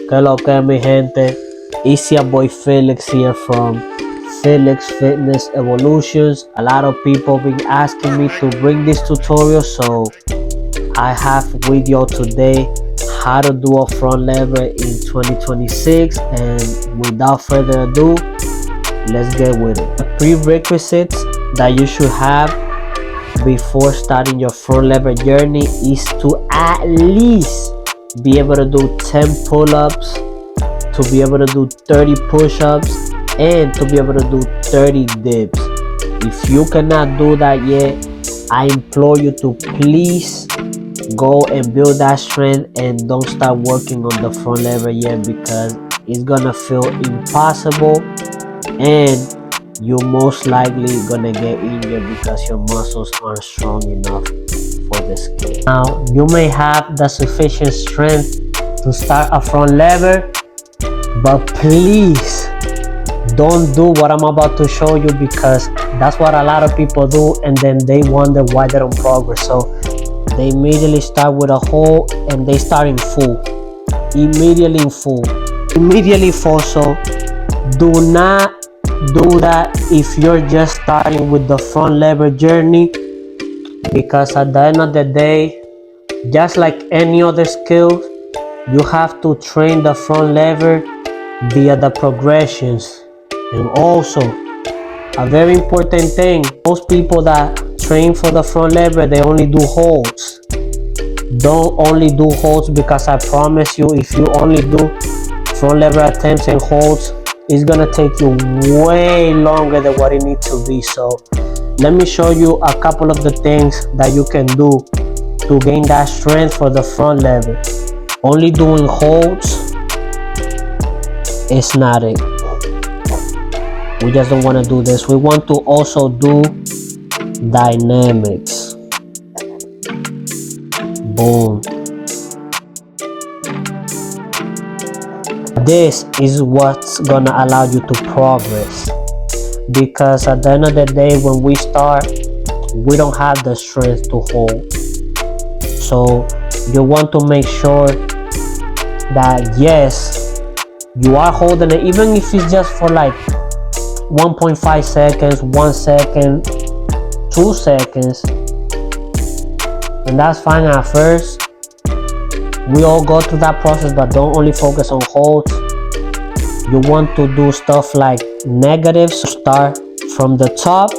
Que lo que mi gente? It's your boy Felix here from Felix Fitness Evolutions. A lot of people been asking me to bring this tutorial, so I have with you today how to do a front lever in 2026. And without further ado, let's get with it. The prerequisites that you should have before starting your front lever journey is to at least be able to do 10 pull-ups, to be able to do 30 push-ups, and to be able to do 30 dips. If you cannot do that yet, I implore you to please go and build that strength and don't start working on the front lever yet, because it's gonna feel impossible and you're most likely gonna get injured because your muscles aren't strong enough for the skill. Now, you may have the sufficient strength to start a front lever, but please don't do what I'm about to show you, because that's what a lot of people do, and then they wonder why they don't progress. So they immediately start with a hold and they start in full, immediately full. So do not do that if you're just starting with the front lever journey, because at the end of the day, just like any other skill, you have to train the front lever via the progressions. And also, a very important thing, most people that train for the front lever, they only do holds. Don't only do holds, because I promise you, if you only do front lever attempts and holds, it's gonna take you way longer than what it needs to be. So let me show you a couple of the things that you can do to gain that strength for the front lever. Only doing holds is not it. We just don't want to do this. We want to also do dynamics. Boom. This is what's gonna allow you to progress, because at the end of the day, when we start, we don't have the strength to hold. So you want to make sure that yes, you are holding it, even if it's just for like 1.5 seconds, 1 second, 2 seconds, and that's fine at first. We all go through that process, but don't only focus on holds. You want to do stuff like negatives. Start from the top.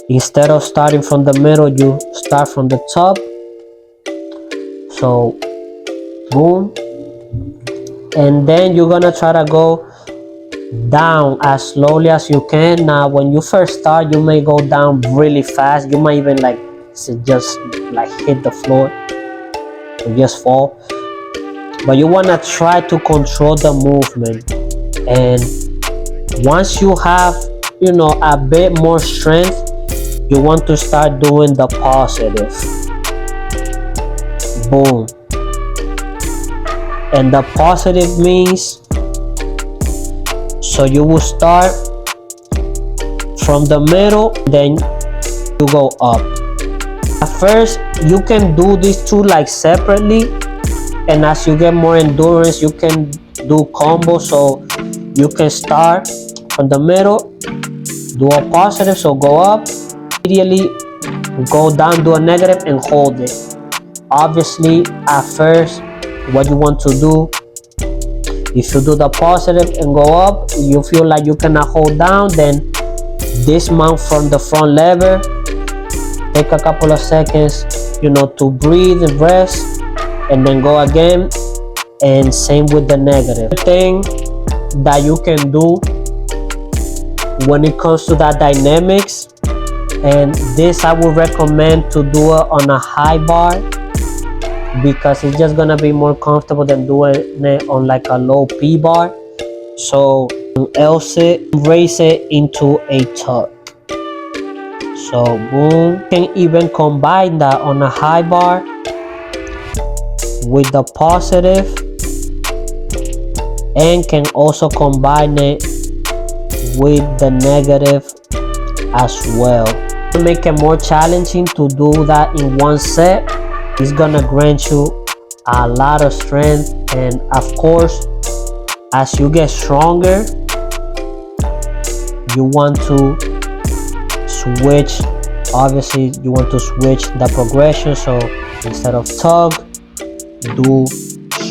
Instead of starting from the middle, you start from the top. So boom, and then you're gonna try to go down as slowly as you can. Now when you first start, you may go down really fast. You might even like just like hit the floor or just fall, but you want to try to control the movement. And once you have, you know, a bit more strength, you want to start doing the positive. Boom. And the positive means, so you will start from the middle, then you go up. At first, you can do these two like separately, and as you get more endurance, you can do combos. So you can start from the middle, do a positive, so go up, immediately go down, do a negative, and hold it. Obviously, at first, what you want to do, if you do the positive and go up, you feel like you cannot hold down, then dismount from the front lever. Take a couple of seconds, you know, to breathe and rest, and then go again. And same with the negative. The thing that you can do when it comes to that dynamics, and this I would recommend to do it on a high bar, because it's just gonna be more comfortable than doing it on like a low P bar. So L-sit, raise it into a tuck. So boom, you can even combine that on a high bar with the positive, and can also combine it with the negative as well. To make it more challenging to do that in one set, is gonna grant you a lot of strength. And of course, as you get stronger, you want to switch. Obviously, you want to switch the progression. So instead of tug, do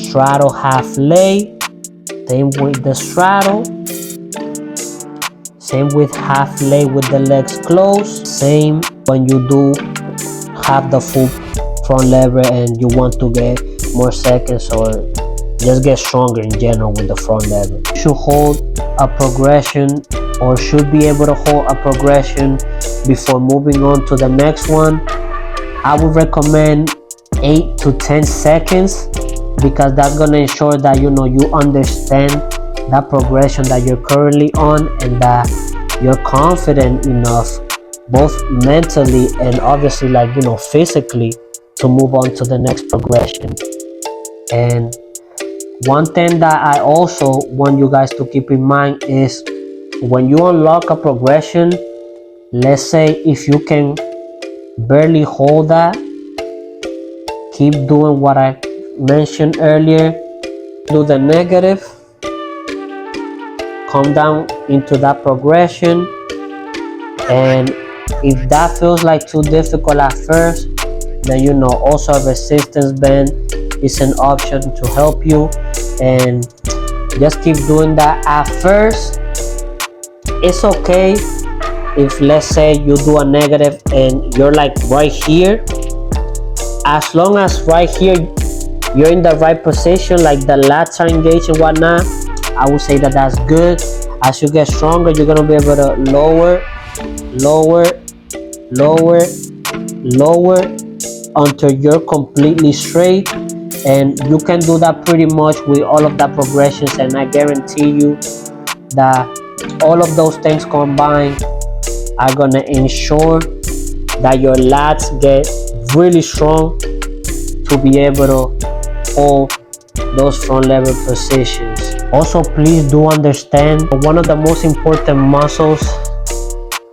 straddle half lay. Same with the straddle. Same with half lay with the legs closed. Same when you do have the full front lever and you want to get more seconds or just get stronger in general with the front lever. You should hold a progression or should be able to hold a progression before moving on to the next one. I would recommend 8 to 10 seconds because that's gonna ensure that you understand that progression that you're currently on and that you're confident enough both mentally and obviously physically to move on to the next progression. And one thing that I also want you guys to keep in mind is when you unlock a progression, let's say if you can barely hold that, keep doing what I mentioned earlier. Do the negative, come down into that progression, and if that feels like too difficult at first, then also a resistance band is an option to help you, and just keep doing that. At first, it's okay if let's say you do a negative and you're like right here. As long as right here you're in the right position, like the lats are engaged and whatnot, I would say that that's good. As you get stronger, you're gonna be able to lower until you're completely straight. And you can do that pretty much with all of the progressions, and I guarantee you that all of those things combined are gonna ensure that your lats get really strong to be able to hold those front lever positions. Also, please do understand one of the most important muscles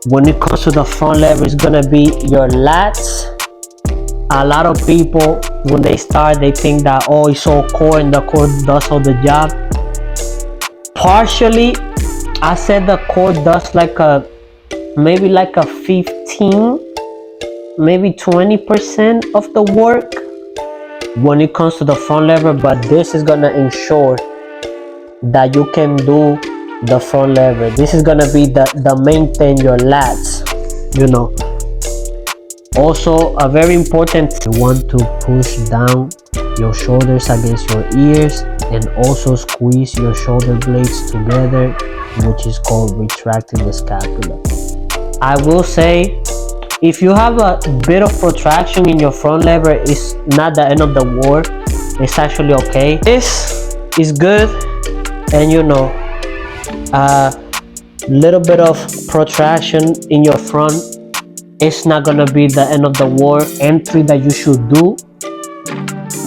when it comes to the front lever is gonna be your lats. A lot of people, when they start, they think that it's all core and the core does all the job. Partially, I said the core does maybe like a 15, maybe 20% of the work when it comes to the front lever, but this is gonna ensure that you can do the front lever. This is gonna be the main thing, your lats. Also, a very important, you want to push down your shoulders against your ears and also squeeze your shoulder blades together, which is called retracting the scapula. I will say, if you have a bit of protraction in your front lever, it's not the end of the world. It's actually okay. This is good, and a little bit of protraction in your front, it's not gonna be the end of the world. Entry that you should do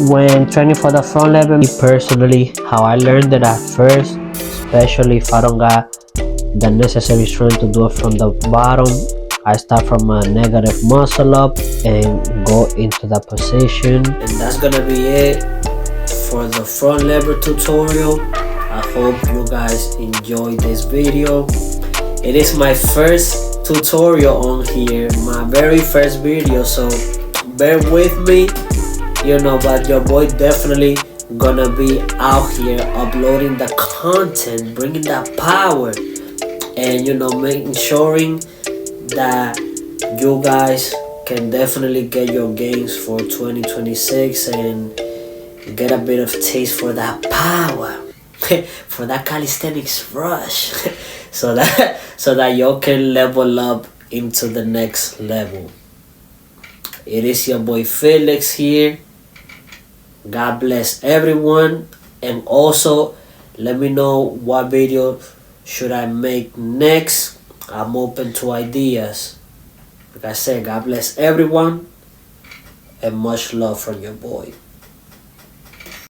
when training for the front lever. Me personally, how I learned it at first, especially if I don't got the necessary strength to do it from the bottom, I start from a negative muscle up and go into that position. And that's gonna be it for the front lever tutorial. I hope you guys enjoyed this video. It is my first tutorial on here, my very first video, so bear with me, but your boy definitely gonna be out here uploading the content, bringing that power, and making sure that you guys can definitely get your gains for 2026 and get a bit of taste for that power for that calisthenics rush so that y'all can level up into the next level. It is your boy Felix here. God bless everyone, and also let me know what video should I make next. I'm open to ideas. Like I said, God bless everyone and much love from your boy.